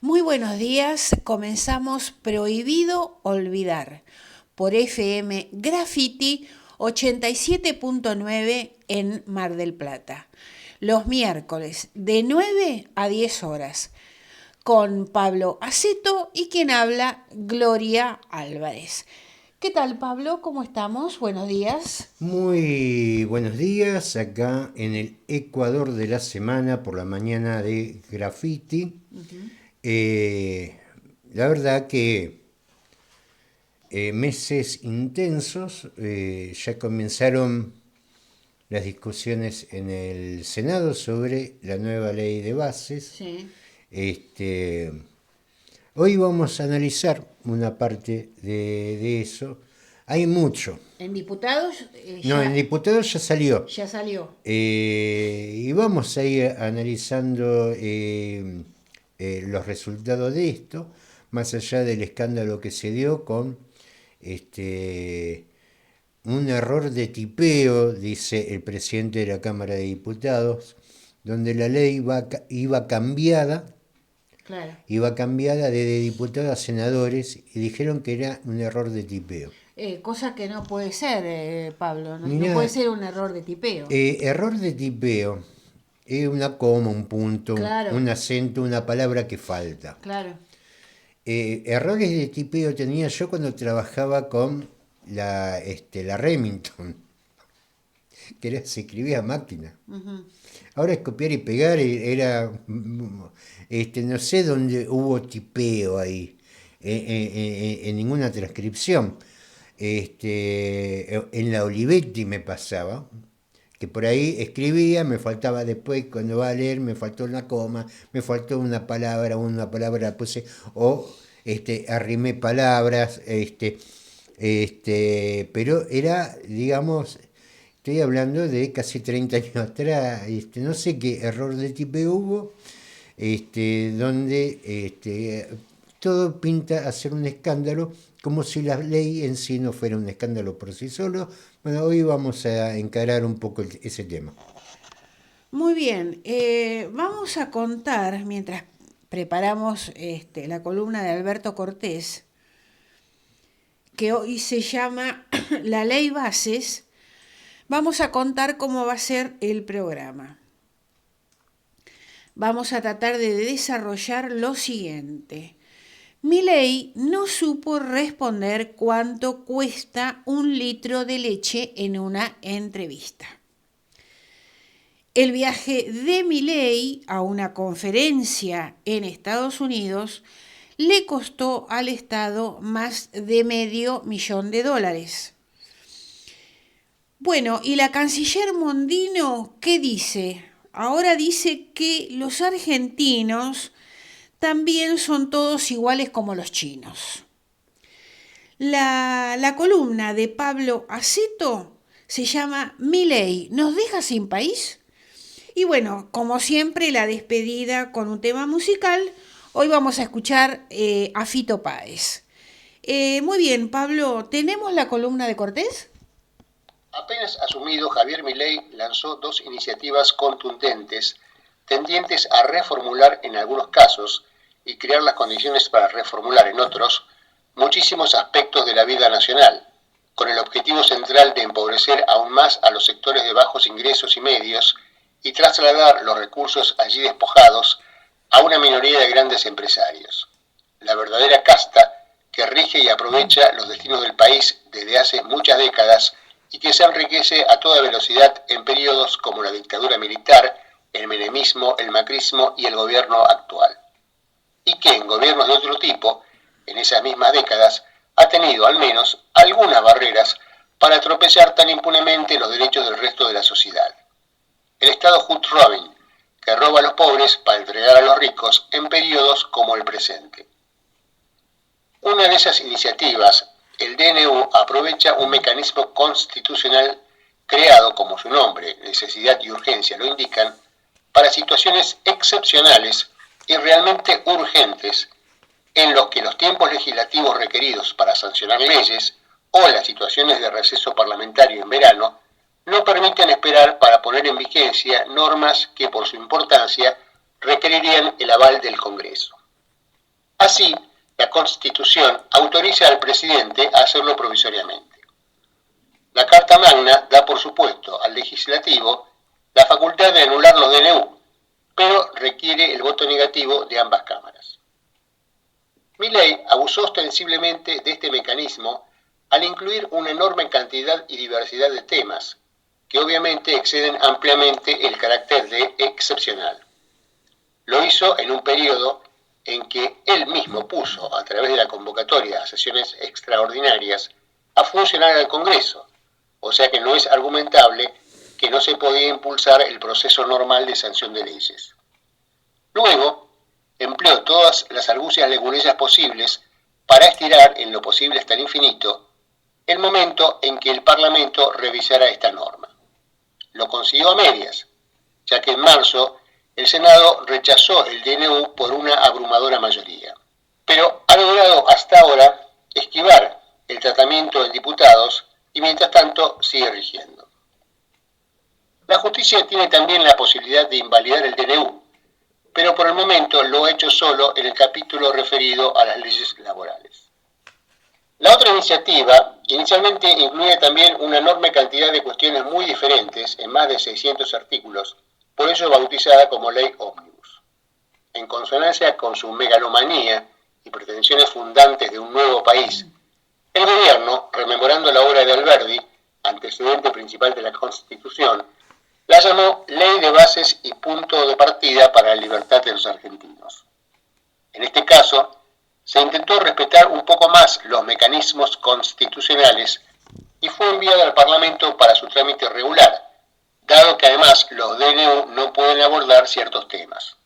Muy buenos días, comenzamos Prohibido Olvidar por FM Graffiti 87.9 en Mar del Plata. Los miércoles de 9 a 10 horas con Pablo Aceto y quien habla Gloria Álvarez. ¿Qué tal, Pablo? ¿Cómo estamos? Buenos días. Muy buenos días, acá en el Ecuador de la semana por la mañana de Graffiti. Eh, la verdad que meses intensos, ya comenzaron las discusiones en el Senado sobre la nueva ley de bases. Sí. Este, Hoy vamos a analizar una parte de eso. Hay mucho. En diputados No, en diputados ya salió. ya salió. Y vamos a ir analizando los resultados de esto, más allá del escándalo que se dio con este, un error de tipeo, dice el presidente de la Cámara de Diputados, donde la ley Claro. iba cambiada de diputados a senadores y dijeron que era un error de tipeo. Cosa que no puede ser, Pablo, no puede Mirá, ser un error de tipeo. error de tipeo es una coma, un punto, Claro, un acento, una palabra que falta. claro. Errores de tipeo tenía yo cuando trabajaba con la Remington, que se escribía a máquina. Ujú. Ahora es copiar y pegar, era, no sé dónde hubo tipeo ahí, en ninguna transcripción. En la Olivetti me pasaba, que por ahí escribía, me faltaba después, cuando va a leer, me faltó una coma, me faltó una palabra puse, o arrimé palabras, pero era, digamos, estoy hablando de casi 30 años atrás, no sé qué error de tipeo hubo, donde todo pinta a ser un escándalo, como si la ley en sí no fuera un escándalo por sí solo. Bueno, hoy vamos a encarar un poco ese tema. Muy bien, vamos a contar, mientras preparamos la columna de Alberto Cortés, que hoy se llama La Ley Bases, vamos a contar cómo va a ser el programa. Vamos a tratar de desarrollar lo siguiente. Milei no supo responder cuánto cuesta un litro de leche en una entrevista. El viaje de Milei a una conferencia en Estados Unidos le costó al Estado más de $500,000. Bueno, ¿y la canciller Mondino qué dice? Ahora dice que los argentinos también son todos iguales como los chinos. La columna de Pablo Aceto se llama Milei, ¿nos deja sin país? Y bueno, como siempre, la despedida con un tema musical. Hoy vamos a escuchar a Fito Páez. Muy bien, Pablo, ¿tenemos la columna de Cortés? Apenas asumido, Javier Milei lanzó dos iniciativas contundentes tendientes a reformular en algunos casos y crear las condiciones para reformular en otros muchísimos aspectos de la vida nacional, con el objetivo central de empobrecer aún más a los sectores de bajos ingresos y medios y trasladar los recursos allí despojados a una minoría de grandes empresarios. La verdadera casta que rige y aprovecha los destinos del país desde hace muchas décadas y que se enriquece a toda velocidad en periodos como la dictadura militar, el menemismo, el macrismo y el gobierno actual. Y que en gobiernos de otro tipo, en esas mismas décadas, ha tenido al menos algunas barreras para atropellar tan impunemente los derechos del resto de la sociedad. El Estado Hood Robin, que roba a los pobres para entregar a los ricos en periodos como el presente. Una de esas iniciativas, el DNU, aprovecha un mecanismo constitucional creado, como su nombre, necesidad y urgencia lo indican, para situaciones excepcionales y realmente urgentes en los que los tiempos legislativos requeridos para sancionar leyes o las situaciones de receso parlamentario en verano no permiten esperar para poner en vigencia normas que por su importancia requerirían el aval del Congreso. Así, la Constitución autoriza al presidente a hacerlo provisoriamente. La Carta Magna da por supuesto al legislativo la facultad de anular los DNU, pero requiere el voto negativo de ambas cámaras. Milei abusó ostensiblemente de este mecanismo al incluir una enorme cantidad y diversidad de temas, que obviamente exceden ampliamente el carácter de excepcional. Lo hizo en un periodo en que él mismo puso, a través de la convocatoria a sesiones extraordinarias, a funcionar al Congreso, o sea que no es argumentable que no se podía impulsar el proceso normal de sanción de leyes. Luego, empleó todas las argucias leguleyas posibles para estirar en lo posible hasta el infinito el momento en que el Parlamento revisara esta norma. Lo consiguió a medias, ya que en marzo el Senado rechazó el DNU por una abrumadora mayoría, pero ha logrado hasta ahora esquivar el tratamiento en diputados y mientras tanto sigue rigiendo. La justicia tiene también la posibilidad de invalidar el DNU, pero por el momento lo ha hecho solo en el capítulo referido a las leyes laborales. La otra iniciativa inicialmente incluye también una enorme cantidad de cuestiones muy diferentes en más de 600 artículos, por ello bautizada como Ley Ómnibus. En consonancia con su megalomanía y pretensiones fundantes de un nuevo país, el gobierno, rememorando la obra de Alberdi, antecedente principal de la Constitución, la llamó Ley de Bases y Punto de Partida para la Libertad de los Argentinos. En este caso, se intentó respetar un poco más los mecanismos constitucionales y fue enviado al Parlamento para su trámite regular, dado que además los DNU no pueden abordar ciertos temas.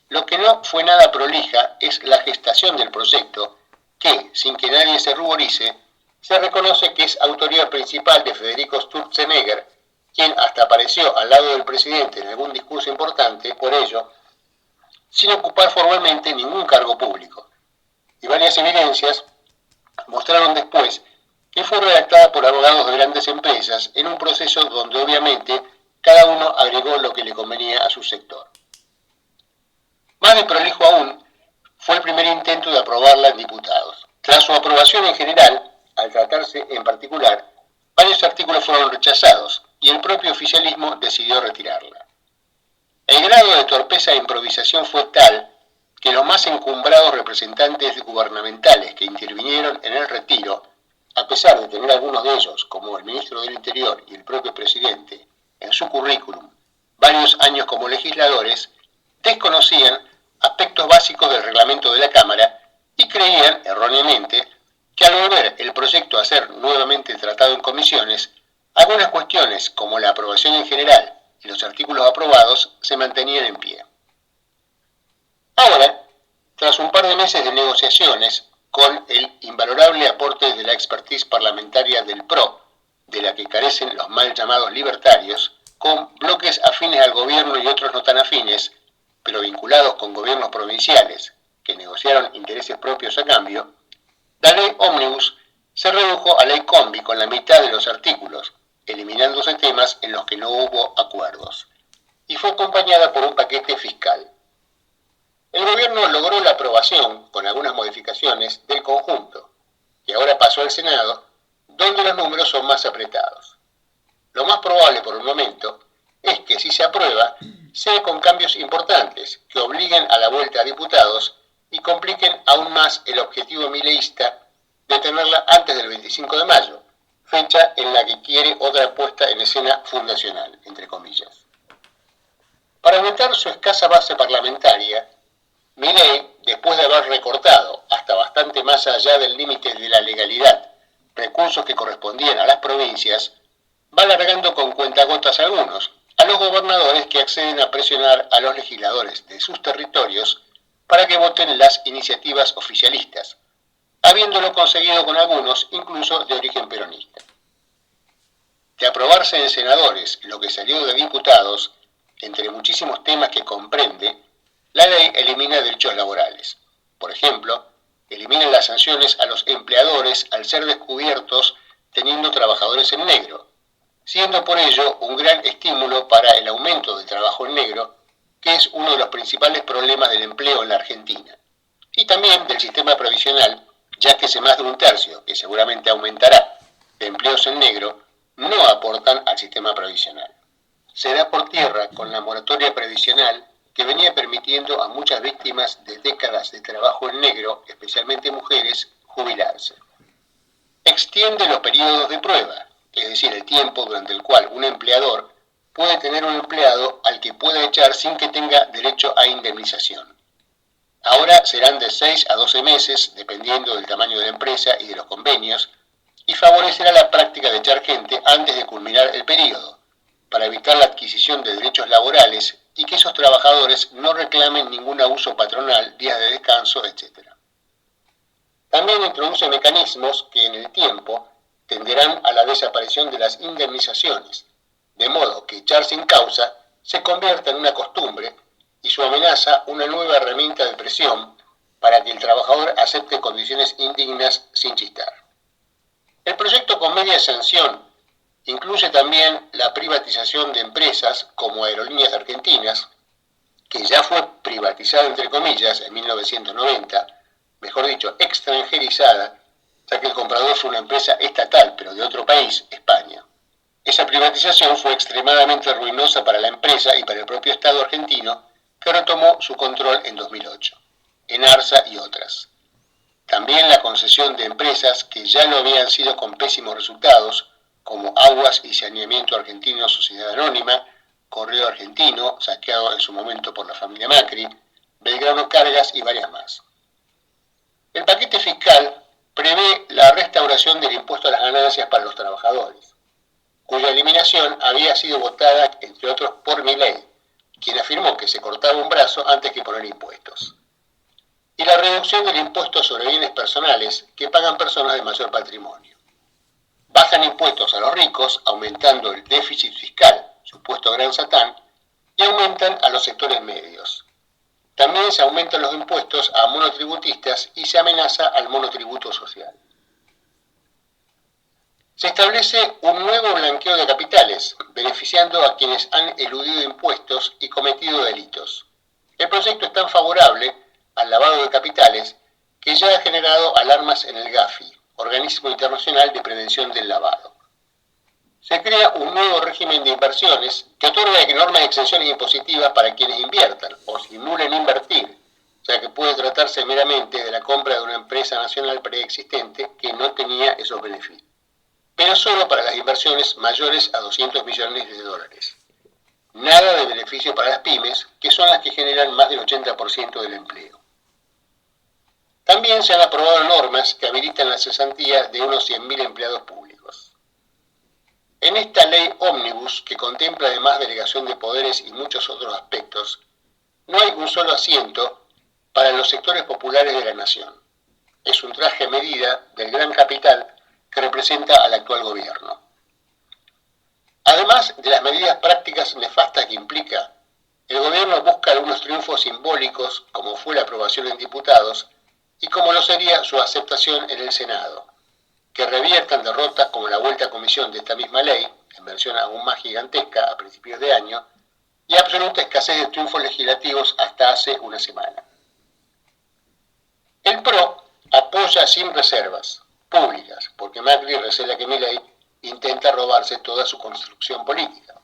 Lo que no fue nada prolija es la gestación del proyecto, que, sin que nadie se ruborice, se reconoce que es autoría principal de Federico Sturzenegger, quien hasta apareció al lado del presidente en algún discurso importante, por ello, sin ocupar formalmente ningún cargo público. Y varias evidencias mostraron después que fue redactada por abogados de grandes empresas en un proceso donde obviamente cada uno agregó lo que le convenía a su sector. Más desprolijo aún fue el primer intento de aprobarla en diputados. Tras su aprobación en general, al tratarse en particular, varios artículos fueron rechazados y el propio oficialismo decidió retirarla. El grado de torpeza e improvisación fue tal que los más encumbrados representantes gubernamentales que intervinieron en el retiro, a pesar de tener algunos de ellos, como el ministro del Interior y el propio presidente, en su currículum varios años como legisladores, desconocían aspectos básicos del reglamento de la Cámara y creían, erróneamente, que al volver el proyecto a ser nuevamente tratado en comisiones, algunas cuestiones, como la aprobación en general y los artículos aprobados, se mantenían en pie. Ahora, tras un par de meses de negociaciones, con el invalorable aporte de la expertise parlamentaria del PRO, de la que carecen los mal llamados libertarios, con bloques afines al gobierno y otros no tan afines, pero vinculados con gobiernos provinciales, que negociaron intereses propios a cambio, la ley Ómnibus se redujo a ley combi con la mitad de los artículos, eliminándose temas en los que no hubo acuerdos, y fue acompañada por un paquete fiscal. El gobierno logró la aprobación, con algunas modificaciones, del conjunto, que ahora pasó al Senado, donde los números son más apretados. Lo más probable por el momento es que, si se aprueba, sea con cambios importantes que obliguen a la vuelta a diputados y compliquen aún más el objetivo mileísta de tenerla antes del 25 de mayo, fecha en la que quiere otra puesta en escena fundacional, entre comillas. Para aumentar su escasa base parlamentaria, Milei, después de haber recortado hasta bastante más allá del límite de la legalidad recursos que correspondían a las provincias, va alargando con cuentagotas algunos a los gobernadores que acceden a presionar a los legisladores de sus territorios para que voten las iniciativas oficialistas, habiéndolo conseguido con algunos incluso de origen peronista. De aprobarse en senadores lo que salió de diputados, entre muchísimos temas que comprende, la ley elimina derechos laborales. Por ejemplo, elimina las sanciones a los empleadores al ser descubiertos teniendo trabajadores en negro, siendo por ello un gran estímulo para el aumento del trabajo en negro, que es uno de los principales problemas del empleo en la Argentina. y también del sistema provisional, ya que ese más de un tercio, que seguramente aumentará, de empleos en negro, no aportan al sistema provisional. Se da por tierra con la moratoria previsional que venía permitiendo a muchas víctimas de décadas de trabajo en negro, especialmente mujeres, jubilarse. Extiende los periodos de prueba, es decir, el tiempo durante el cual un empleador puede tener un empleado al que pueda echar sin que tenga derecho a indemnización. Ahora serán de 6 a 12 meses, dependiendo del tamaño de la empresa y de los convenios, y favorecerá la práctica de echar gente antes de culminar el periodo, para evitar la adquisición de derechos laborales y que esos trabajadores no reclamen ningún abuso patronal, días de descanso, etc. También introduce mecanismos que en el tiempo tenderán a la desaparición de las indemnizaciones, de modo que echar sin causa se convierta en una costumbre y su amenaza una nueva herramienta de presión para que el trabajador acepte condiciones indignas sin chistar. El proyecto con media sanción incluye también la privatización de empresas como Aerolíneas Argentinas, que ya fue privatizada entre comillas en 1990, mejor dicho, extranjerizada, ya que el comprador fue una empresa estatal, pero de otro país, España. Esa privatización fue extremadamente ruinosa para la empresa y para el propio Estado argentino, que retomó su control en 2008, Enarsa y otras. También la concesión de empresas que ya lo habían sido con pésimos resultados, como Aguas y Saneamiento Argentino Sociedad Anónima, Correo Argentino, saqueado en su momento por la familia Macri, Belgrano Cargas y varias más. El paquete fiscal prevé la restauración del impuesto a las ganancias para los trabajadores, cuya eliminación había sido votada, entre otros, por Milei, quien afirmó que se cortaba un brazo antes que poner impuestos. Y la reducción del impuesto sobre bienes personales que pagan personas de mayor patrimonio. Bajan impuestos a los ricos, aumentando el déficit fiscal, supuesto gran satán, y aumentan a los sectores medios. También se aumentan los impuestos a monotributistas y se amenaza al monotributo social. Se establece un nuevo blanqueo de capitales, beneficiando a quienes han eludido impuestos y cometido delitos. El proyecto es tan favorable al lavado de capitales que ya ha generado alarmas en el GAFI, Organismo Internacional de Prevención del Lavado. Se crea un nuevo régimen de inversiones que otorga enormes exenciones impositivas para quienes inviertan o simulen invertir, ya que puede tratarse meramente de la compra de una empresa nacional preexistente que no tenía esos beneficios, pero solo para las inversiones mayores a 200 millones de dólares. Nada de beneficio para las pymes, que son las que generan más del 80% del empleo. También se han aprobado normas que habilitan la cesantía de unos 100.000 empleados públicos. En esta ley ómnibus, que contempla además delegación de poderes y muchos otros aspectos, no hay un solo asiento para los sectores populares de la nación. Es un traje a medida del gran capital que representa al actual gobierno. Además de las medidas prácticas nefastas que implica, el gobierno busca algunos triunfos simbólicos, como fue la aprobación en diputados, y como lo sería su aceptación en el Senado, que reviertan derrotas como la vuelta a comisión de esta misma ley, en versión aún más gigantesca a principios de año, y absoluta escasez de triunfos legislativos hasta hace una semana. El PRO apoya sin reservas públicas, porque Macri recela que Milei intenta robarse toda su construcción política.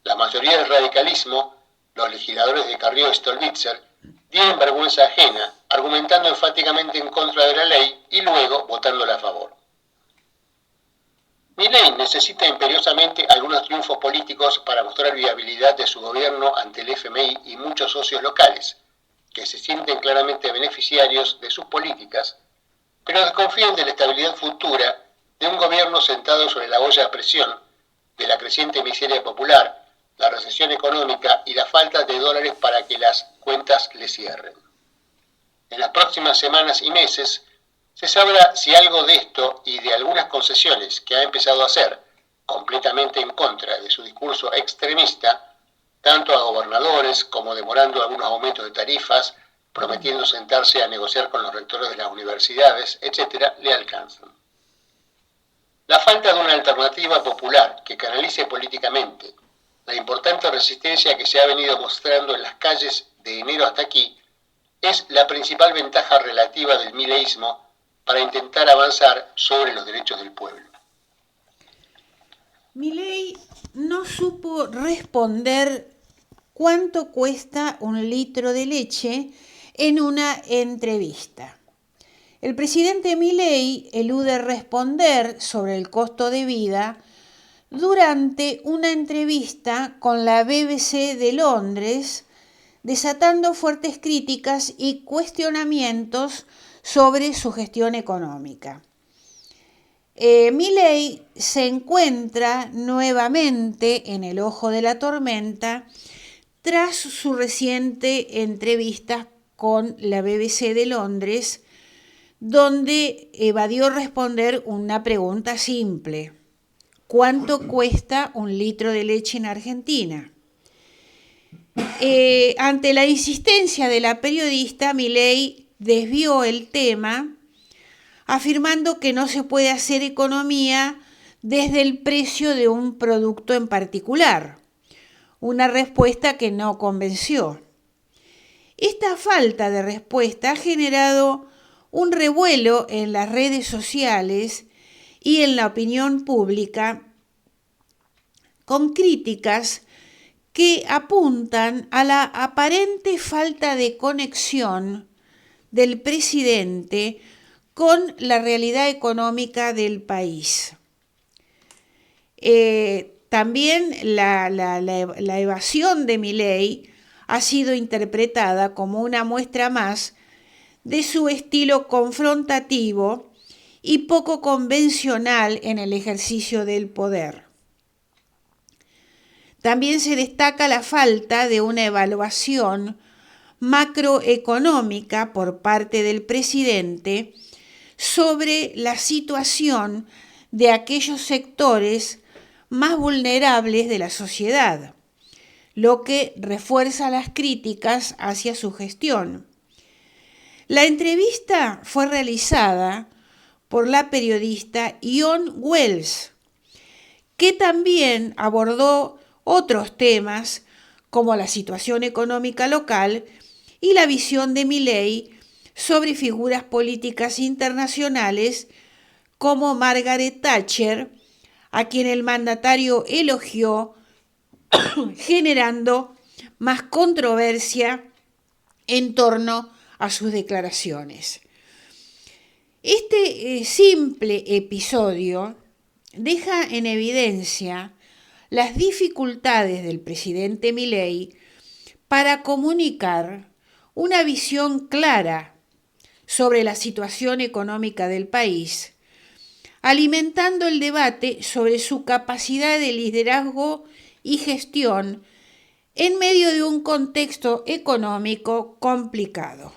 La mayoría del radicalismo, los legisladores de Carrió y Stolbizer, tienen vergüenza ajena, argumentando enfáticamente en contra de la ley y luego votándola a favor. Milei necesita imperiosamente algunos triunfos políticos para mostrar viabilidad de su gobierno ante el FMI y muchos socios locales, que se sienten claramente beneficiarios de sus políticas, pero desconfían de la estabilidad futura de un gobierno sentado sobre la olla a presión de la creciente miseria popular, la recesión económica y la falta de dólares para que las cuentas le cierren. En las próximas semanas y meses se sabrá si algo de esto y de algunas concesiones que ha empezado a hacer, completamente en contra de su discurso extremista, tanto a gobernadores como demorando algunos aumentos de tarifas, prometiendo sentarse a negociar con los rectores de las universidades, etc., le alcanzan. La falta de una alternativa popular que canalice políticamente la importante resistencia que se ha venido mostrando en las calles de enero hasta aquí es la principal ventaja relativa del mileísmo para intentar avanzar sobre los derechos del pueblo? Milei no supo responder cuánto cuesta un litro de leche en una entrevista. El presidente Milei elude responder sobre el costo de vida durante una entrevista con la BBC de Londres, desatando fuertes críticas y cuestionamientos sobre su gestión económica. Milei se encuentra nuevamente en el ojo de la tormenta tras su reciente entrevista con la BBC de Londres, donde evadió responder una pregunta simple: ¿cuánto cuesta un litro de leche en Argentina? Ante la insistencia de la periodista, Milei desvió el tema, afirmando que no se puede hacer economía desde el precio de un producto en particular, una respuesta que no convenció. Esta falta de respuesta ha generado un revuelo en las redes sociales y en la opinión pública, con críticas que apuntan a la aparente falta de conexión del presidente con la realidad económica del país. También la evasión de Milei ha sido interpretada como una muestra más de su estilo confrontativo y poco convencional en el ejercicio del poder. También se destaca la falta de una evaluación macroeconómica por parte del presidente sobre la situación de aquellos sectores más vulnerables de la sociedad, lo que refuerza las críticas hacia su gestión. La entrevista fue realizada por la periodista Ion Wells, que también abordó otros temas como la situación económica local y la visión de Milei sobre figuras políticas internacionales como Margaret Thatcher, a quien el mandatario elogió, generando más controversia en torno a sus declaraciones. Este simple episodio deja en evidencia las dificultades del presidente Milei para comunicar una visión clara sobre la situación económica del país, alimentando el debate sobre su capacidad de liderazgo y gestión en medio de un contexto económico complicado.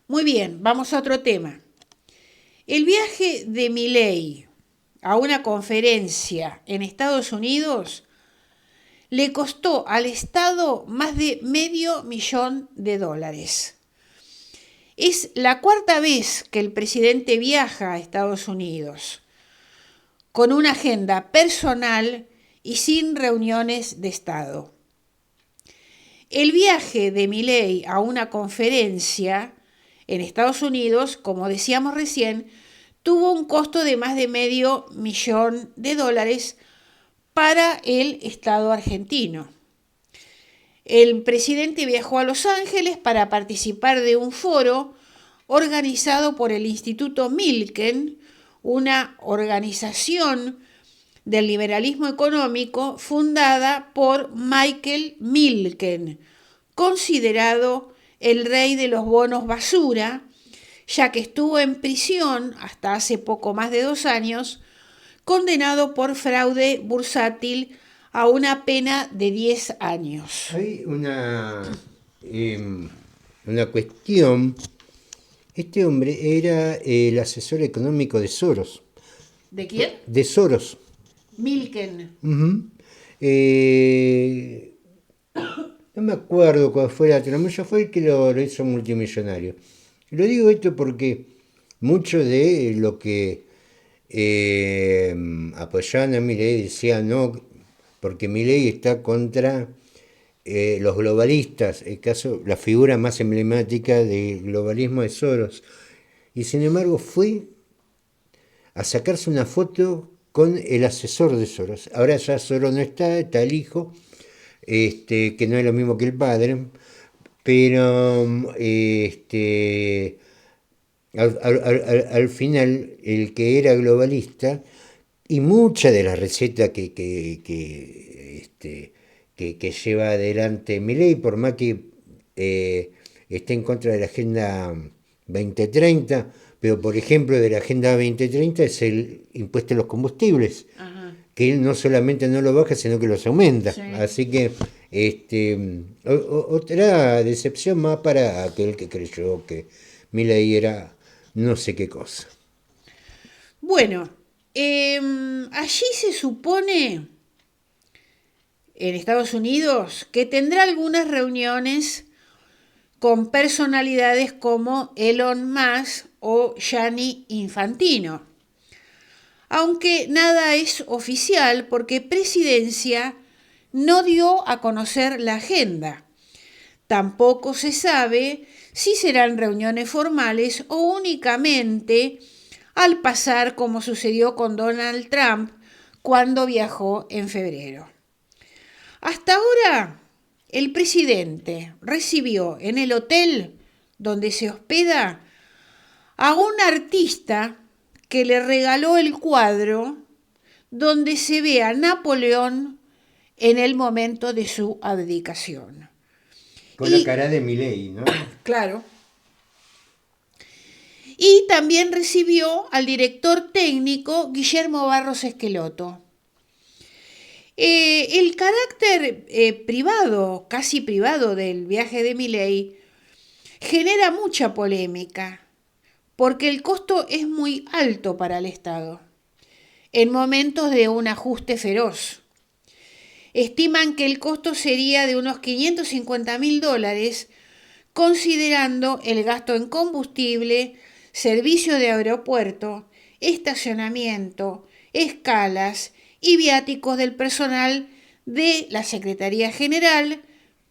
Muy bien, vamos a otro tema. El viaje de Milei a una conferencia en Estados Unidos le costó al Estado más de $500,000. Es la cuarta vez que el presidente viaja a Estados Unidos, con una agenda personal y sin reuniones de Estado. El viaje de Milei a una conferencia en Estados Unidos, como decíamos recién, tuvo un costo de más de $500,000 para el Estado argentino. El presidente viajó a Los Ángeles para participar de un foro organizado por el Instituto Milken, una organización del liberalismo económico fundada por Michael Milken, considerado el rey de los bonos basura, ya que estuvo en prisión hasta hace poco más de 2 años, condenado por fraude bursátil a una pena de 10 años. Hay una cuestión. Este hombre era el asesor económico de Soros. ¿De quién? De Soros. Milken. No me acuerdo cuál fue la tramoya, fue el que lo hizo multimillonario. Lo digo esto porque mucho de lo que apoyaban a Milei decían no, porque Milei está contra los globalistas, el caso, la figura más emblemática del globalismo es Soros, y sin embargo fue a sacarse una foto con el asesor de Soros. Ahora ya Soros no está, está el hijo, que no es lo mismo que el padre, pero al final el que era globalista y muchas de las recetas que lleva adelante Milei, por más que esté en contra de la Agenda 2030, pero por ejemplo de la Agenda 2030 es el impuesto a los combustibles, Ajá. que él no solamente no lo baja, sino que los aumenta. Sí. Así que otra decepción más para aquel que creyó que Milei era no sé qué cosa. Bueno, allí se supone, en Estados Unidos, que tendrá algunas reuniones con personalidades como Elon Musk o Gianni Infantino. Aunque nada es oficial porque Presidencia no dio a conocer la agenda. Tampoco se sabe si serán reuniones formales o únicamente al pasar como sucedió con Donald Trump cuando viajó en febrero. Hasta ahora, el presidente recibió en el hotel donde se hospeda a un artista que le regaló el cuadro donde se ve a Napoleón en el momento de su abdicación. Con la cara de Milei, ¿no? Claro. Y también recibió al director técnico Guillermo Barros Esqueloto. El carácter privado, casi privado del viaje de Milei genera mucha polémica porque el costo es muy alto para el Estado en momentos de un ajuste feroz. Estiman que el costo sería de unos $550.000, considerando el gasto en combustible, servicio de aeropuerto, estacionamiento, escalas y viáticos del personal de la Secretaría General,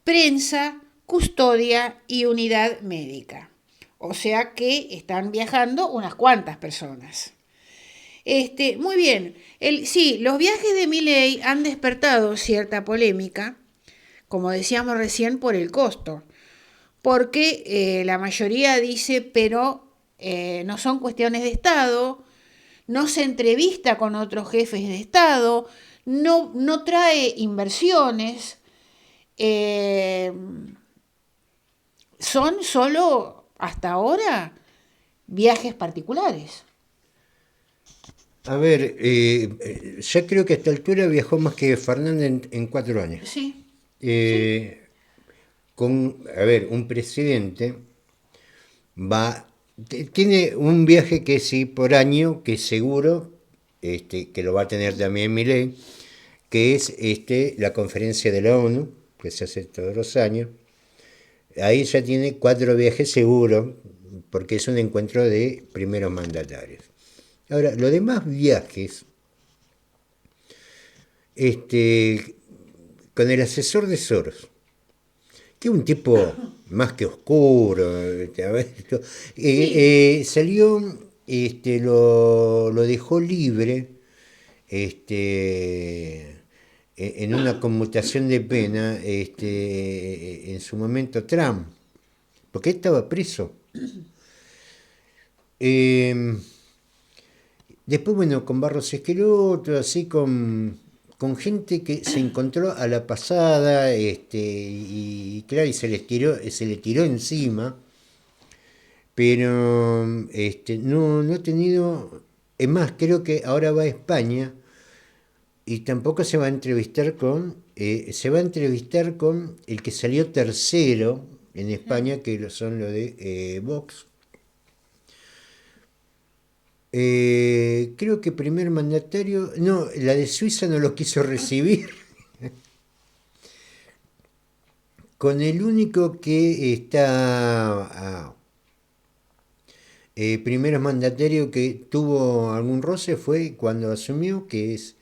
prensa, custodia y unidad médica. O sea que están viajando unas cuantas personas. Muy bien. Sí, los viajes de Milei han despertado cierta polémica, como decíamos recién, por el costo. Porque la mayoría dice, pero no son cuestiones de Estado, no se entrevista con otros jefes de Estado, no trae inversiones, son solo, hasta ahora, viajes particulares. A ver, ya creo que a esta altura viajó más que Fernández en 4 años. Sí. A ver, un presidente tiene un viaje que sí por año, que es seguro, que lo va a tener también Milei, que es la conferencia de la ONU, que se hace todos los años. Ahí ya tiene 4 viajes seguros, porque es un encuentro de primeros mandatarios. Ahora, los demás viajes, con el asesor de Soros, que es un tipo más que oscuro, salió, lo dejó libre, en una conmutación de pena, en su momento Trump, porque él estaba preso. Después, bueno, con Barros Esqueloto, así con gente que se encontró a la pasada, y claro, y se le tiró encima, pero no ha tenido, es más, creo que ahora va a España y tampoco se va a entrevistar se va a entrevistar con el que salió tercero en España, que son los de Vox. Creo que primer mandatario, no, la de Suiza no lo quiso recibir. Con el único que está primer mandatario que tuvo algún roce fue cuando asumió, que es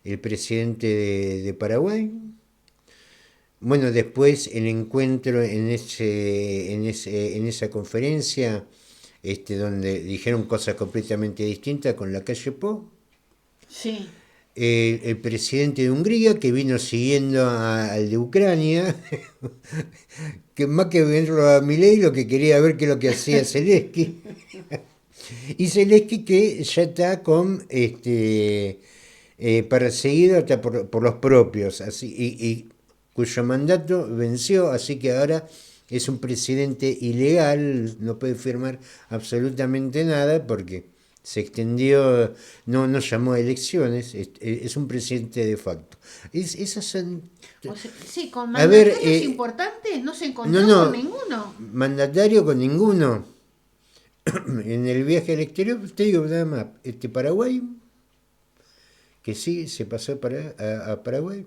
el presidente de Paraguay, bueno, después el encuentro en esa conferencia, donde dijeron cosas completamente distintas con la calle Po, Sí. el presidente de Hungría que vino siguiendo al de Ucrania, que más que verlo a Milei lo que quería ver qué es lo que hacía Zelensky. Y Zelensky que ya está con perseguido hasta por los propios, así, y cuyo mandato venció, así que ahora es un presidente ilegal, no puede firmar absolutamente nada porque se extendió, no llamó a elecciones, es un presidente de facto. Esas son... O sea, sí, con A ver, mandatarios importantes no se no, encontró con no, ninguno. mandatario con ninguno. En el viaje al exterior, te digo nada más, Paraguay, que sí, se pasó a Paraguay.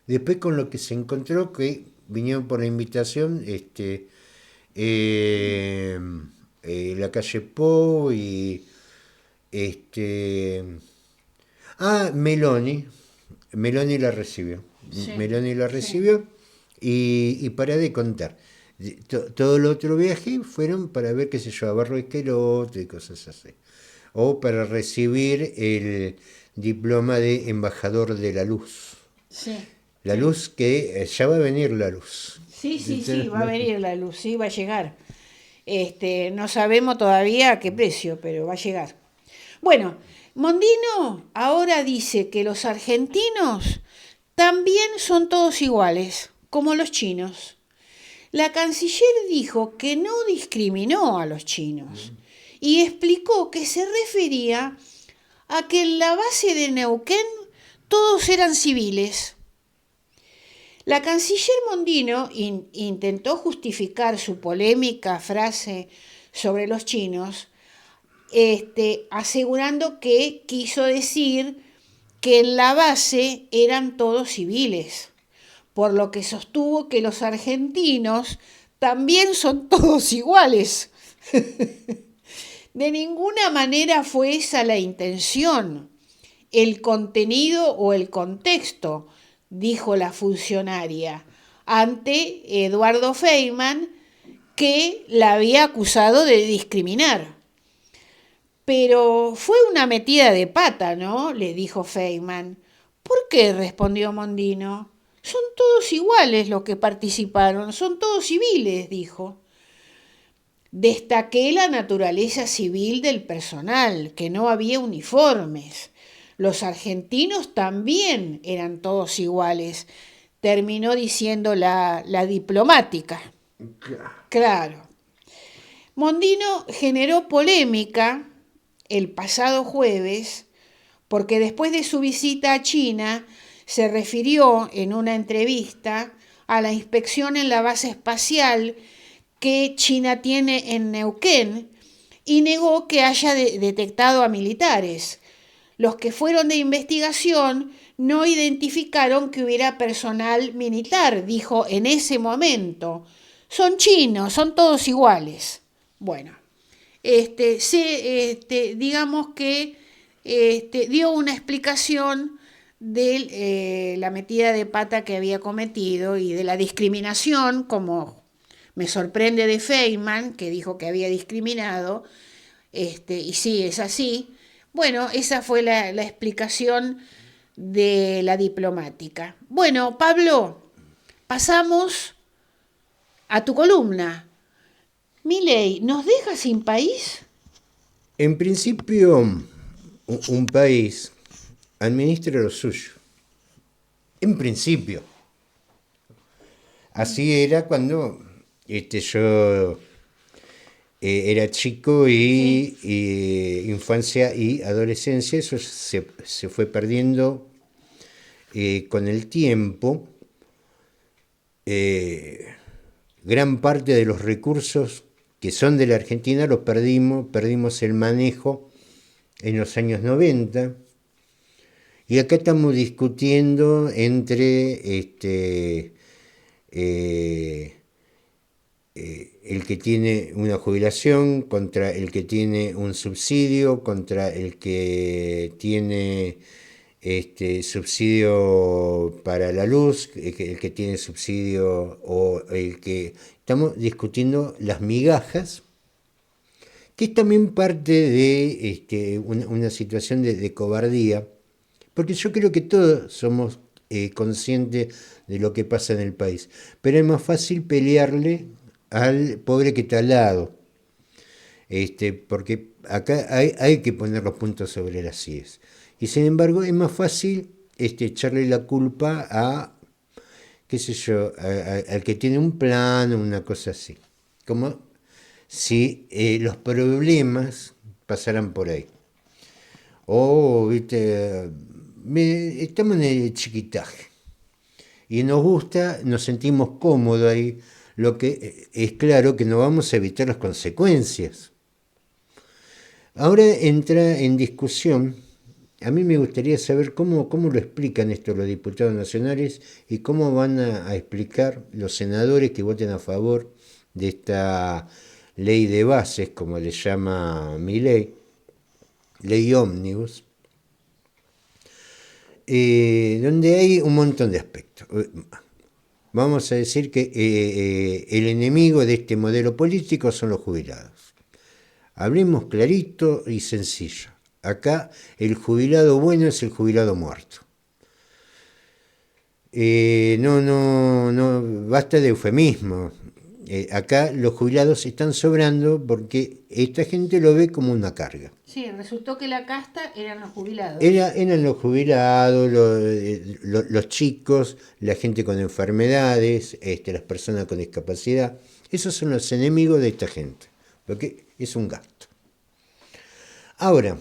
Después con lo que se encontró, que vinieron por la invitación, eh, la calle Po y este... Ah, Meloni la recibió. Sí, Meloni la sí. recibió y para de contar. Todo el otro viaje fueron para ver, qué sé yo, a Barro Esqueloto y cosas así. O para recibir el diploma de embajador de la luz. Sí, La sí. luz que ya va a venir la luz. Sí, sí, sí, va a venir la luz, sí, va a llegar. No sabemos todavía a qué precio, pero va a llegar. Bueno, Mondino ahora dice que los argentinos también son todos iguales, como los chinos. La canciller dijo que no discriminó a los chinos y explicó que se refería a que en la base de Neuquén todos eran civiles. La canciller Mondino intentó justificar su polémica frase sobre los chinos, asegurando que quiso decir que en la base eran todos civiles, por lo que sostuvo que los argentinos también son todos iguales. De ninguna manera fue esa la intención, el contenido o el contexto, dijo la funcionaria, ante Eduardo Feynman, que la había acusado de discriminar. Pero fue una metida de pata, ¿no? Le dijo Feynman. ¿Por qué? Respondió Mondino. Son todos iguales los que participaron, son todos civiles, dijo. Destaqué la naturaleza civil del personal, que no había uniformes. Los argentinos también eran todos iguales, terminó diciendo la diplomática. Claro. Mondino generó polémica el pasado jueves porque después de su visita a China se refirió en una entrevista a la inspección en la base espacial que China tiene en Neuquén y negó que haya detectado a militares. Los que fueron de investigación no identificaron que hubiera personal militar, dijo en ese momento. Son chinos, son todos iguales. Bueno, digamos que dio una explicación de la metida de pata que había cometido y de la discriminación, como me sorprende de Feynman, que dijo que había discriminado, y sí, es así. Bueno, esa fue la explicación de la diplomática. Bueno, Pablo, pasamos a tu columna. Milei, ¿nos deja sin país? En principio, un país administra lo suyo. En principio. Así era cuando yo era chico Sí. y infancia y adolescencia. Eso se fue perdiendo con el tiempo. Gran parte de los recursos que son de la Argentina los perdimos el manejo en los años 90. Y acá estamos discutiendo entre el que tiene una jubilación contra el que tiene un subsidio, contra el que tiene subsidio para la luz, el que tiene subsidio o el que... Estamos discutiendo las migajas, que es también parte de una situación de cobardía, porque yo creo que todos somos conscientes de lo que pasa en el país, pero es más fácil pelearle al pobre que está al lado, porque acá hay que poner los puntos sobre las IES. Y sin embargo es más fácil echarle la culpa a, qué sé yo, al que tiene un plan o una cosa así. Como si los problemas pasaran por ahí. O, viste, estamos en el chiquitaje. Y nos gusta, nos sentimos cómodos ahí, lo que es claro que no vamos a evitar las consecuencias. Ahora entra en discusión, a mí me gustaría saber cómo lo explican esto los diputados nacionales y cómo van a explicar los senadores que voten a favor de esta ley de bases, como le llama Milei, ley ómnibus, donde hay un montón de aspectos. Vamos a decir que el enemigo de este modelo político son los jubilados. Hablemos clarito y sencillo. Acá el jubilado bueno es el jubilado muerto. No, basta de eufemismo. Acá los jubilados están sobrando porque esta gente lo ve como una carga. Sí, resultó que la casta eran los jubilados. Eran los jubilados, los chicos, la gente con enfermedades, las personas con discapacidad. Esos son los enemigos de esta gente, porque es un gasto. Ahora,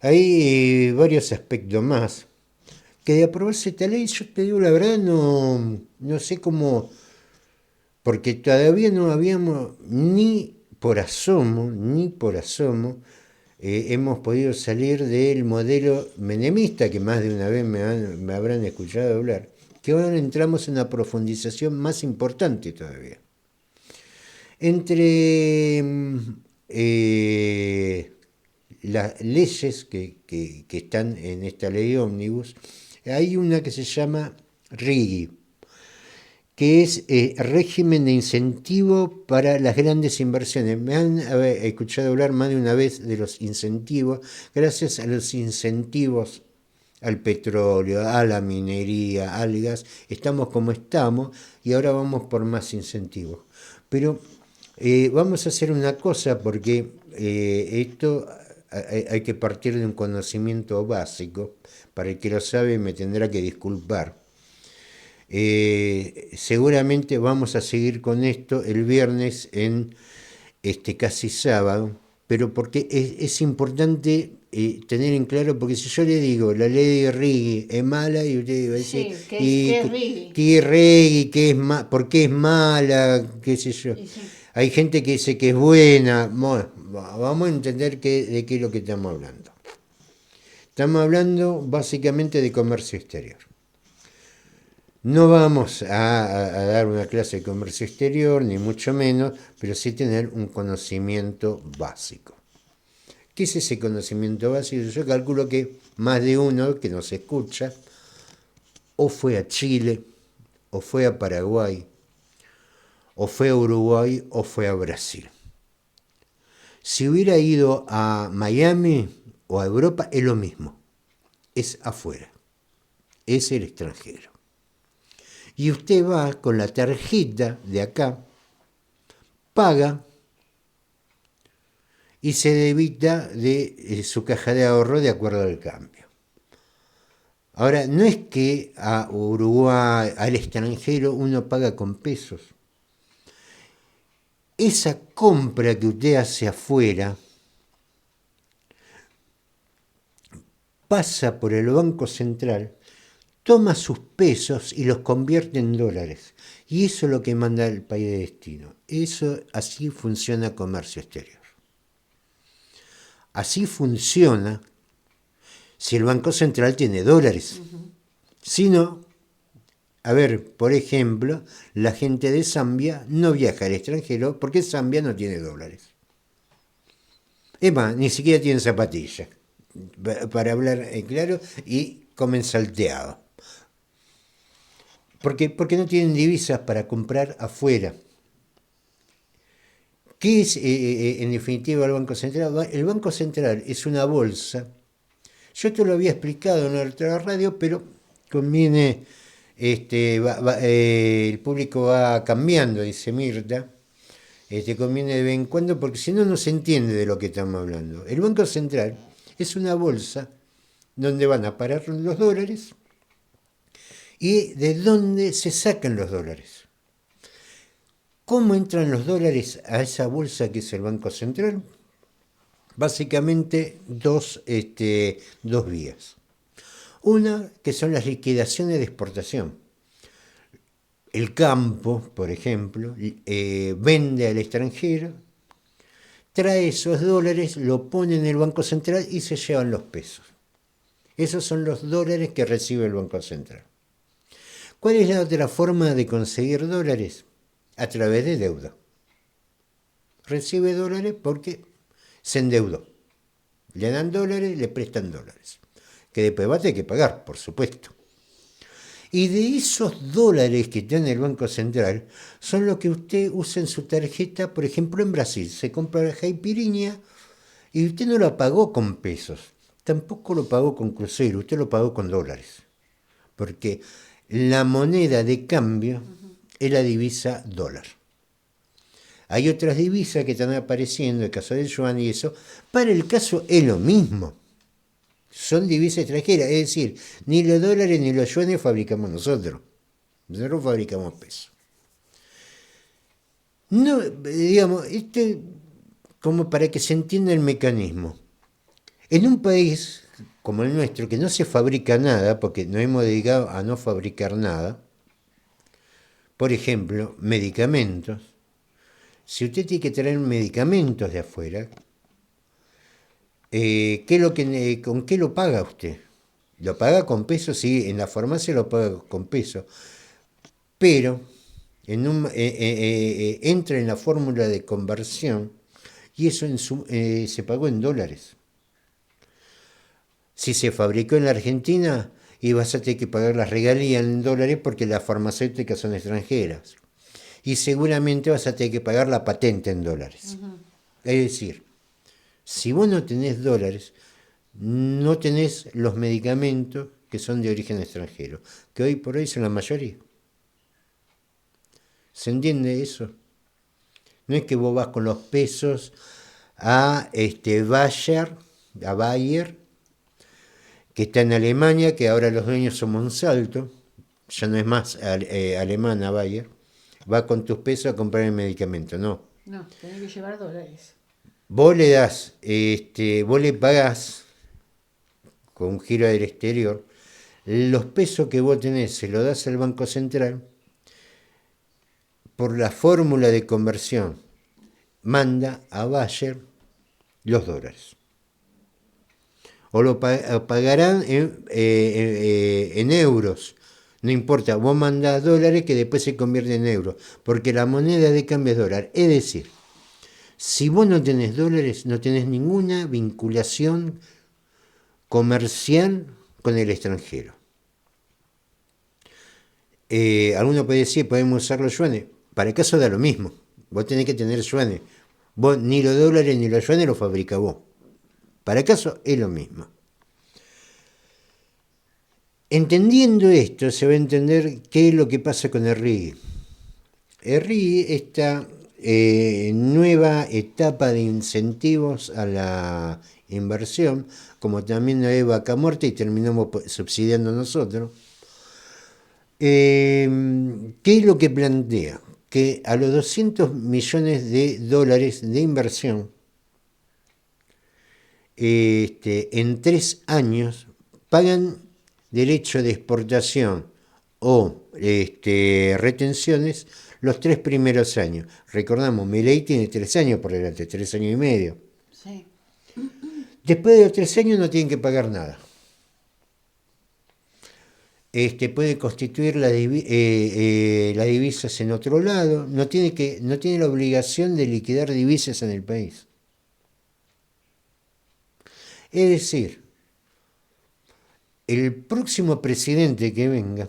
hay varios aspectos más que de aprobarse esta ley, yo te digo la verdad, no sé cómo, porque todavía no habíamos ni por asomo, hemos podido salir del modelo menemista, que más de una vez me habrán escuchado hablar, que ahora entramos en una profundización más importante todavía. Entre las leyes que están en esta ley ómnibus, hay una que se llama RIGI, que es régimen de incentivo para las grandes inversiones. Me han escuchado hablar más de una vez de los incentivos. Gracias a los incentivos al petróleo, a la minería, al gas, estamos como estamos y ahora vamos por más incentivos. Pero vamos a hacer una cosa, porque esto hay que partir de un conocimiento básico. Para el que lo sabe me tendrá que disculpar. Seguramente vamos a seguir con esto el viernes en casi sábado, pero porque es importante tener en claro, porque si yo le digo la ley de Riggi es mala y usted va a decir, sí, ¿qué es Riggi? ¿Qué es Riggi? ¿Por qué es mala? ¿Qué sé yo? Sí. Hay gente que dice que es buena. Bueno, vamos a entender de qué es lo que estamos hablando. Estamos hablando básicamente de comercio exterior. No vamos a dar una clase de comercio exterior, ni mucho menos, pero sí tener un conocimiento básico. ¿Qué es ese conocimiento básico? Yo calculo que más de uno que nos escucha o fue a Chile, o fue a Paraguay, o fue a Uruguay, o fue a Brasil. Si hubiera ido a Miami o a Europa, es lo mismo. Es afuera. Es el extranjero. Y usted va con la tarjeta de acá, paga y se debita de su caja de ahorro de acuerdo al cambio. Ahora, no es que a Uruguay, al extranjero, uno paga con pesos. Esa compra que usted hace afuera pasa por el Banco Central, toma sus pesos y los convierte en dólares. Y eso es lo que manda el país de destino. Así funciona comercio exterior. Así funciona si el Banco Central tiene dólares. Si no, a ver, por ejemplo, la gente de Zambia no viaja al extranjero porque Zambia no tiene dólares. Es más, ni siquiera tiene zapatillas. para hablar claro, y comen salteado. Porque no tienen divisas para comprar afuera. ¿Qué es en definitiva el Banco Central? El Banco Central es una bolsa. Yo te lo había explicado en otra radio, pero conviene, el público va cambiando, dice Mirta. Conviene de vez en cuando porque si no, no se entiende de lo que estamos hablando. El Banco Central es una bolsa donde van a parar los dólares y de dónde se sacan los dólares. ¿Cómo entran los dólares a esa bolsa que es el Banco Central? Básicamente dos vías. Una, que son las liquidaciones de exportación. El campo, por ejemplo, vende al extranjero, trae esos dólares, lo pone en el Banco Central y se llevan los pesos. Esos son los dólares que recibe el Banco Central. ¿Cuál es la otra forma de conseguir dólares? A través de deuda. Recibe dólares porque se endeudó. Le dan dólares, le prestan dólares. Que después va a tener que pagar, por supuesto. Y de esos dólares que tiene el Banco Central, son los que usted usa en su tarjeta, por ejemplo en Brasil. Se compra la caipirinha y usted no la pagó con pesos. Tampoco lo pagó con crucero, usted lo pagó con dólares. Porque la moneda de cambio es la divisa dólar. Hay otras divisas que están apareciendo, el caso del yuan y eso. Para el caso es lo mismo. Son divisas extranjeras, es decir, ni los dólares ni los yuanes fabricamos nosotros. Nosotros fabricamos pesos. No, digamos, como para que se entienda el mecanismo. En un país como el nuestro, que no se fabrica nada, porque nos hemos dedicado a no fabricar nada, por ejemplo, medicamentos. Si usted tiene que traer medicamentos de afuera, ¿con qué lo paga usted? ¿Lo paga con pesos? Sí, en la farmacia lo paga con pesos. Pero entra en la fórmula de conversión y eso se pagó en dólares. Si se fabricó en la Argentina, y vas a tener que pagar las regalías en dólares porque las farmacéuticas son extranjeras. Y seguramente vas a tener que pagar la patente en dólares. Es decir, si vos no tenés dólares, no tenés los medicamentos que son de origen extranjero, que hoy por hoy son la mayoría. ¿Se entiende eso? No es que vos vas con los pesos a Bayer, que está en Alemania, que ahora los dueños son Monsanto, ya no es más alemana Bayer, va con tus pesos a comprar el medicamento, no. No, tenés que llevar dólares. Vos le das, vos le pagás con un giro del exterior, los pesos que vos tenés se los das al Banco Central, por la fórmula de conversión, manda a Bayer los dólares. O lo pagarán en euros. No importa, vos mandás dólares que después se convierten en euros, porque la moneda de cambio es dólar. Es decir, si vos no tenés dólares, no tenés ninguna vinculación comercial con el extranjero. Alguno puede decir, podemos usar los yuanes. Para el caso da lo mismo. Vos tenés que tener yuanes. Vos ni los dólares ni los yuanes los fabricás vos. Para el caso es lo mismo. Entendiendo esto, se va a entender qué es lo que pasa con el RIGI. El RIGI, esta nueva etapa de incentivos a la inversión, como también hay vaca muerta y terminamos subsidiando nosotros, ¿qué es lo que plantea? Que a los 200 millones de dólares de inversión, en 3 años pagan derecho de exportación o retenciones los 3 primeros años. Recordamos, Milei tiene 3 años por delante, 3 años y medio. Sí. Después de los 3 años no tienen que pagar nada. Puede constituir las divisas en otro lado, no tiene la obligación de liquidar divisas en el país. Es decir, el próximo presidente que venga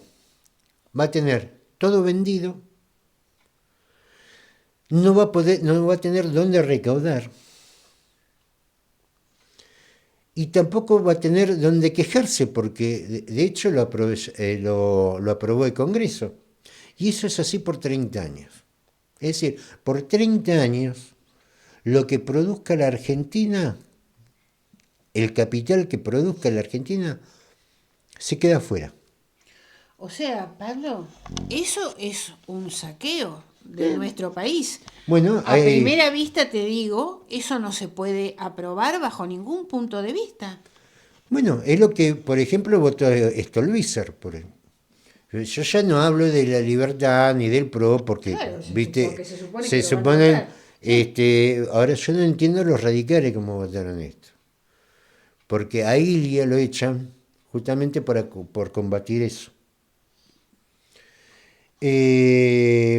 va a tener todo vendido, no va a tener dónde recaudar y tampoco va a tener dónde quejarse, porque de hecho lo aprobó el Congreso. Y eso es así por 30 años. Es decir, por 30 años, lo que produzca la Argentina, el capital que produzca la Argentina, se queda afuera. O sea, Pablo, eso es un saqueo de nuestro país. Bueno, A primera vista te digo, eso no se puede aprobar bajo ningún punto de vista. bueno, es lo que, por ejemplo, votó Stolbizer. Yo ya no hablo de la libertad ni del PRO, porque, Claro, viste, porque se supone se que lo van a suponen, votar. Sí. ahora yo no entiendo los radicales cómo votaron esto. Porque a Ilia lo echan justamente por combatir eso.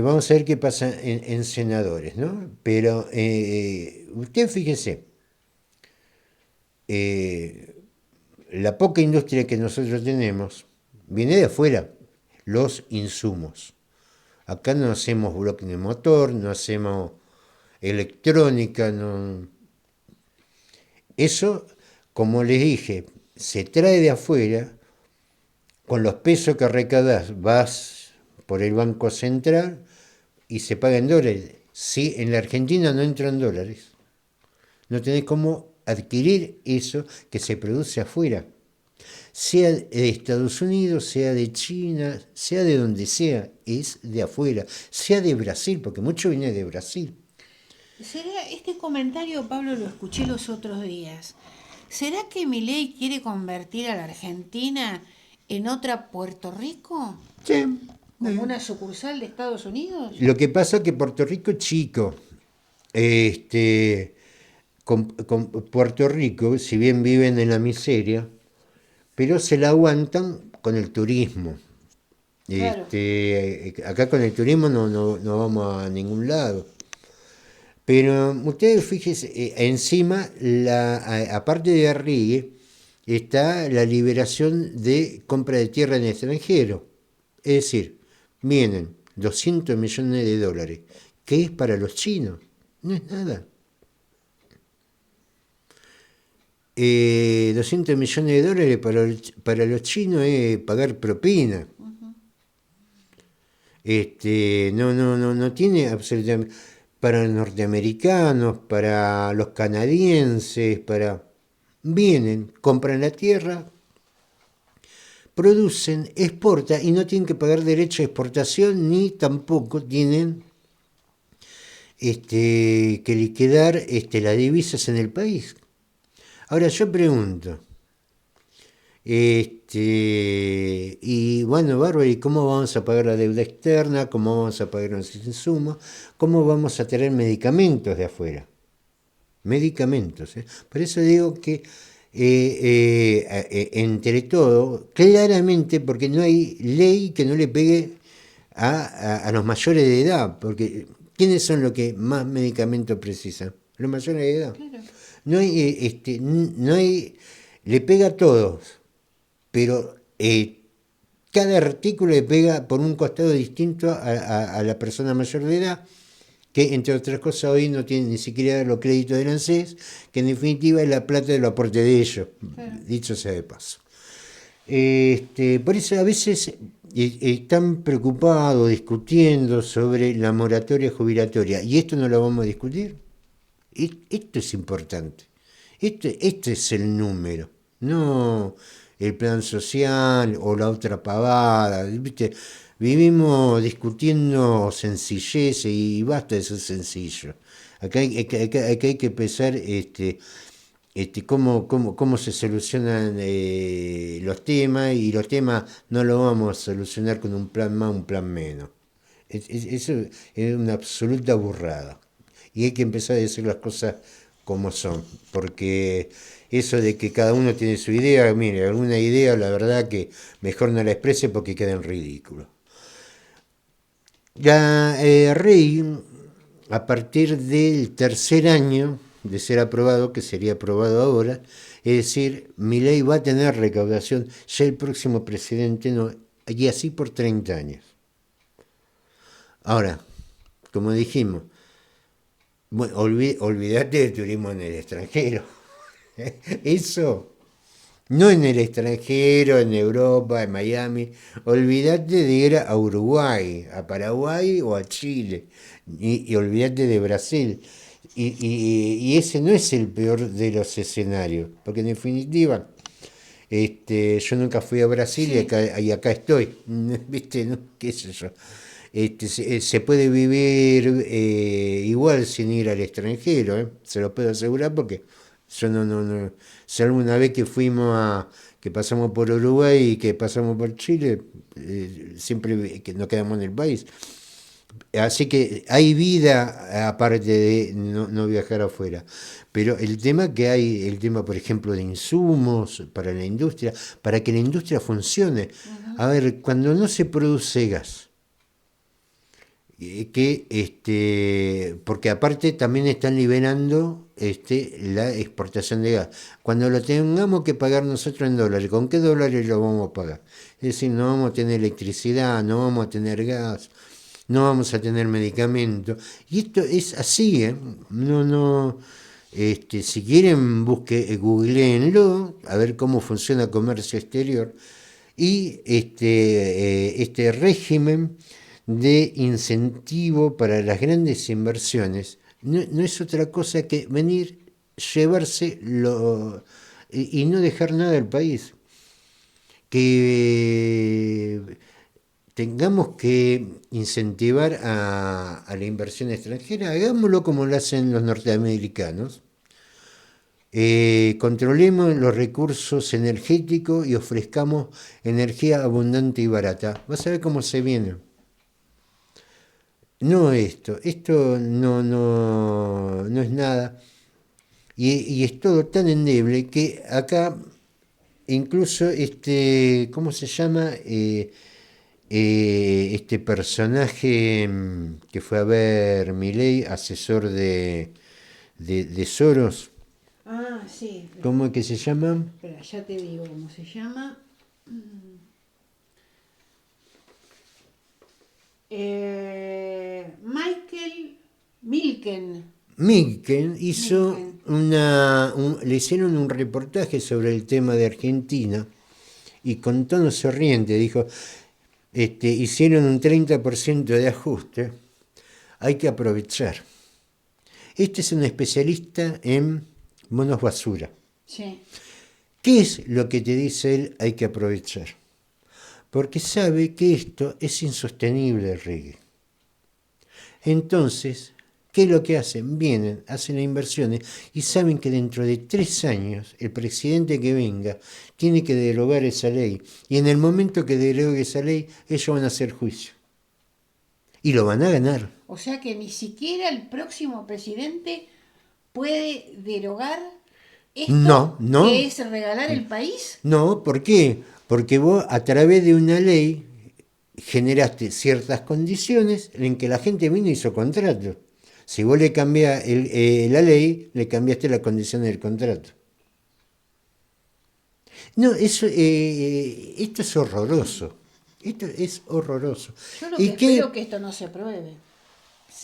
Vamos a ver qué pasa en senadores, ¿no? Pero usted fíjese, la poca industria que nosotros tenemos viene de afuera, los insumos. Acá no hacemos bloque de motor, no hacemos electrónica, no. Eso, como les dije, se trae de afuera, con los pesos que recaudás, vas por el Banco Central y se paga en dólares. Si en la Argentina no entran dólares, no tenés cómo adquirir eso que se produce afuera. Sea de Estados Unidos, sea de China, sea de donde sea, es de afuera. Sea de Brasil, porque mucho viene de Brasil. ¿Será este comentario, Pablo, lo escuché los otros días? ¿Será que Milei quiere convertir a la Argentina en otra Puerto Rico? Sí. ¿Como una sucursal de Estados Unidos? Lo que pasa es que Puerto Rico es chico. Con Puerto Rico, si bien viven en la miseria, pero se la aguantan con el turismo. Claro. Acá con el turismo no vamos a ningún lado. Pero ustedes fíjense, encima, aparte de Arrigue, está la liberación de compra de tierra en extranjero. Es decir, vienen 200 millones de dólares. ¿Qué es para los chinos? No es nada. 200 millones de dólares para los chinos es pagar propina. No tiene absolutamente. Para los norteamericanos, para los canadienses, vienen, compran la tierra, producen, exportan y no tienen que pagar derecho de exportación ni tampoco tienen que liquidar las divisas en el país. Ahora yo pregunto, y bueno, bárbaro, ¿y cómo vamos a pagar la deuda externa? ¿Cómo vamos a pagar los insumos? ¿Cómo vamos a tener medicamentos de afuera? Medicamentos. Por eso digo que entre todo, claramente, porque no hay ley que no le pegue a los mayores de edad, porque ¿quiénes son los que más medicamentos precisan? Los mayores de edad. Claro. No hay, le pega a todos, pero cada artículo le pega por un costado distinto a la persona mayor de edad, que entre otras cosas hoy no tiene ni siquiera los créditos del ANSES, que en definitiva es la plata de los aportes de ellos, dicho sea de paso. Por eso a veces están preocupados discutiendo sobre la moratoria jubilatoria, y esto no lo vamos a discutir. Esto es importante, este es el número, no el plan social o la otra pavada, ¿viste? Vivimos discutiendo sencillez y basta de ser sencillo. Acá hay que pensar cómo se solucionan los temas, y los temas no los vamos a solucionar con un plan más, un plan menos. Eso es una absoluta burrada. Y hay que empezar a decir las cosas como son, porque eso de que cada uno tiene su idea, mire, alguna idea la verdad que mejor no la exprese porque queda en ridículo. Ya Rey, a partir del tercer año, de ser aprobado, que sería aprobado ahora, es decir, Milei va a tener recaudación, ya el próximo presidente no, y así por 30 años. Ahora, como dijimos, bueno, olvídate del turismo en el extranjero. Eso, no en el extranjero, en Europa, en Miami. Olvídate de ir a Uruguay, a Paraguay o a Chile. Y olvídate de Brasil. Y ese no es el peor de los escenarios, porque en definitiva, yo nunca fui a Brasil Sí. y acá estoy, ¿viste? ¿No? ¿Qué sé yo? Se puede vivir igual sin ir al extranjero, ¿eh? Se lo puedo asegurar porque yo no, si alguna vez que pasamos por Uruguay y que pasamos por Chile, siempre que nos quedamos en el país. Así que hay vida aparte de no viajar afuera. Pero el tema que hay, el tema, por ejemplo, de insumos para la industria, para que la industria funcione. A ver, cuando no se produce gas, porque aparte también están liberando la exportación de gas. Cuando lo tengamos que pagar nosotros en dólares, ¿con qué dólares lo vamos a pagar? Es decir, no vamos a tener electricidad, no vamos a tener gas, no vamos a tener medicamentos. Y esto es así, ¿eh? Si quieren, googleenlo, a ver cómo funciona comercio exterior. Y este régimen de incentivo para las grandes inversiones no es otra cosa que venir, llevarse y no dejar nada al país. Que tengamos que incentivar a la inversión extranjera, hagámoslo como lo hacen los norteamericanos. Controlemos los recursos energéticos y ofrezcamos energía abundante y barata. Vas a ver cómo se viene. No esto no es nada. Y es todo tan endeble que acá incluso ¿cómo se llama? Este personaje que fue a ver Milei, asesor de Soros, Ah, sí. ¿cómo es que se llama? Espera, ya te digo cómo se llama. Michael Milken. Milken hizo Milken. le hicieron un reportaje sobre el tema de Argentina y con tono sonriente dijo, hicieron un 30% de ajuste, hay que aprovechar. Este es un especialista en monos basura. Sí. ¿Qué es lo que te dice él? Hay que aprovechar. Porque sabe que esto es insostenible, Reggae. Entonces, ¿qué es lo que hacen? Vienen, hacen las inversiones y saben que dentro de 3 años el presidente que venga tiene que derogar esa ley. Y en el momento que derogue esa ley, ellos van a hacer juicio. Y lo van a ganar. O sea que ni siquiera el próximo presidente puede derogar esto No. que es regalar el país. No, ¿por qué? Porque vos a través de una ley generaste ciertas condiciones en que la gente vino y hizo contrato. Si vos le cambiás la ley, le cambiaste las condiciones del contrato. No, esto es horroroso. Esto es horroroso. Yo lo que espero que esto no se apruebe.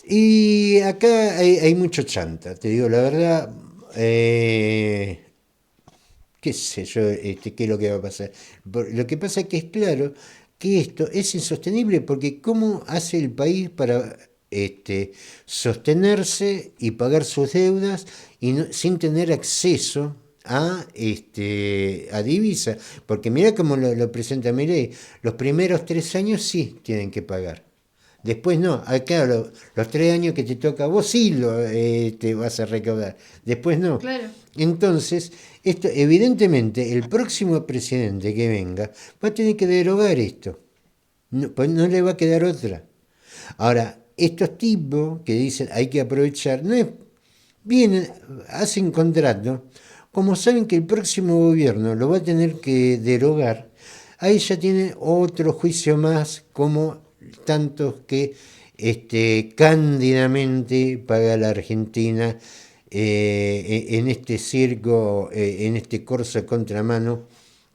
Y acá hay mucho chanta, te digo la verdad. Qué sé yo, qué es lo que va a pasar. Lo que pasa es que es claro que esto es insostenible porque ¿cómo hace el país para sostenerse y pagar sus deudas y sin tener acceso a divisa? Porque mira cómo lo presenta Milei, los primeros 3 años sí tienen que pagar. Después no, acá los 3 años que te toca a vos sí te vas a recaudar, después no. Claro. Entonces, esto evidentemente el próximo presidente que venga va a tener que derogar esto, pues no le va a quedar otra. Ahora, estos tipos que dicen hay que aprovechar, vienen, hacen contrato, como saben que el próximo gobierno lo va a tener que derogar, ahí ya tienen otro juicio más como tantos que cándidamente paga la Argentina en este circo, en este corso a contramano,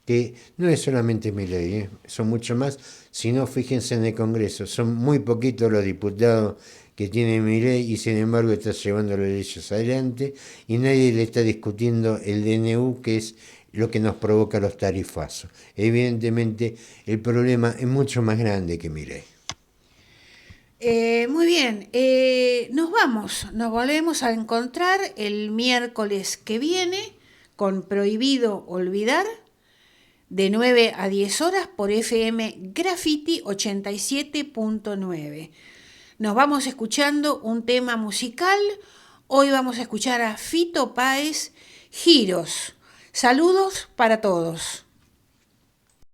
que no es solamente Milei, son mucho más, sino fíjense en el Congreso, son muy poquitos los diputados que tiene Milei y sin embargo está llevando las leyes adelante y nadie le está discutiendo el DNU, que es lo que nos provoca los tarifazos. Evidentemente el problema es mucho más grande que Milei. Muy bien, nos volvemos a encontrar el miércoles que viene con Prohibido Olvidar, de 9 a 10 horas por FM Graffiti 87.9. Nos vamos escuchando un tema musical. Hoy vamos a escuchar a Fito Páez, Giros. Saludos para todos.